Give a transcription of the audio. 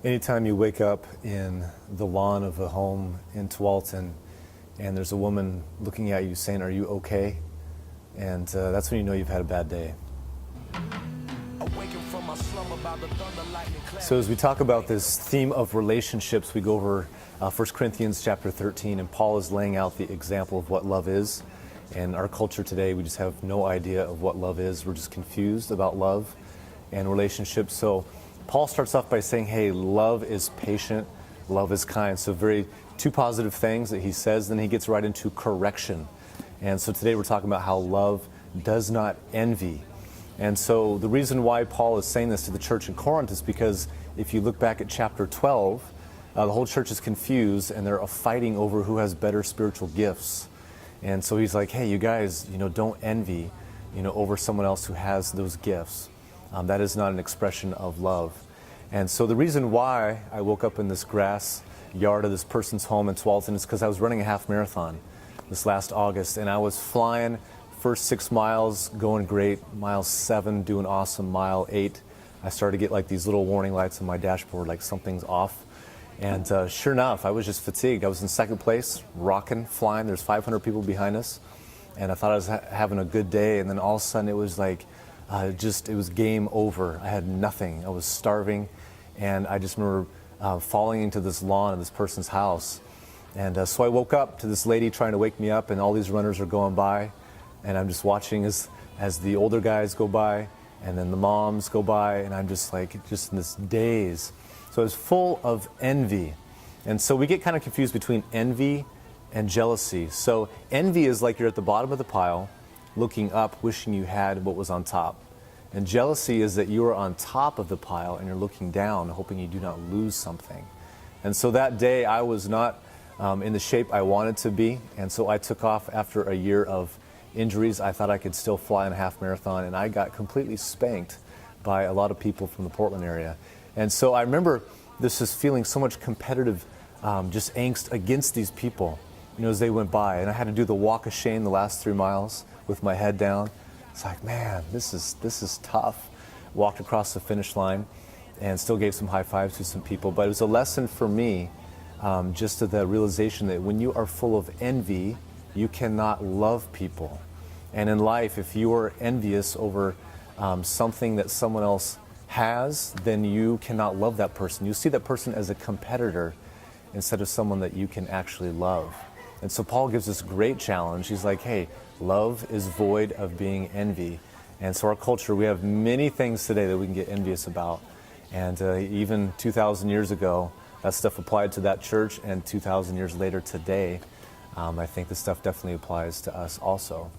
Anytime you wake up in the lawn of a home in Tualatin and there's a woman looking at you saying, "Are you okay?" And that's when you know you've had a bad day. So as we talk about this theme of relationships, we go over 1 Corinthians chapter 13, and Paul is laying out the example of what love is. And our culture today, we just have no idea of what love is. We're just confused about love and relationships. So Paul starts off by saying, hey, love is patient, love is kind. So two positive things that he says, then he gets right into correction. And so today we're talking about how love does not envy. And so the reason why Paul is saying this to the church in Corinth is because if you look back at chapter 12, the whole church is confused and they're fighting over who has better spiritual gifts. And so he's like, hey, you guys, don't envy, over someone else who has those gifts. That is not an expression of love. And so the reason why I woke up in this grass yard of this person's home in Tualatin is because I was running a half marathon this last August, and I was flying. First 6 miles going great, mile 7 doing awesome, mile 8 I started to get like these little warning lights on my dashboard like something's off. And sure enough, I was just fatigued. I was in second place, rocking, flying. There's 500 people behind us, and I thought I was having a good day, and then all of a sudden it was like it was game over. I had nothing. I was starving, and I just remember falling into this lawn of this person's house. And so I woke up to this lady trying to wake me up, and all these runners are going by, and I'm just watching as the older guys go by, and then the moms go by, and I'm just in this daze. So I was full of envy. And so we get kind of confused between envy and jealousy. So envy is like you're at the bottom of the pile, looking up, wishing you had what was on top. And jealousy is that you are on top of the pile and you're looking down, hoping you do not lose something. And so that day I was not in the shape I wanted to be. And so I took off after a year of injuries. I thought I could still fly in a half marathon, and I got completely spanked by a lot of people from the Portland area. And so I remember this feeling so much competitive, just angst against these people, as they went by. And I had to do the walk of shame the last 3 miles with my head down. It's like, man, this is tough. Walked across the finish line and still gave some high fives to some people. But it was a lesson for me, just to the realization that when you are full of envy, you cannot love people. And in life, if you are envious over something that someone else has, then you cannot love that person. You see that person as a competitor instead of someone that you can actually love. And so Paul gives this great challenge. He's like, hey, love is void of being envy. And so our culture, we have many things today that we can get envious about. And even 2,000 years ago, that stuff applied to that church, and 2,000 years later today, I think this stuff definitely applies to us also.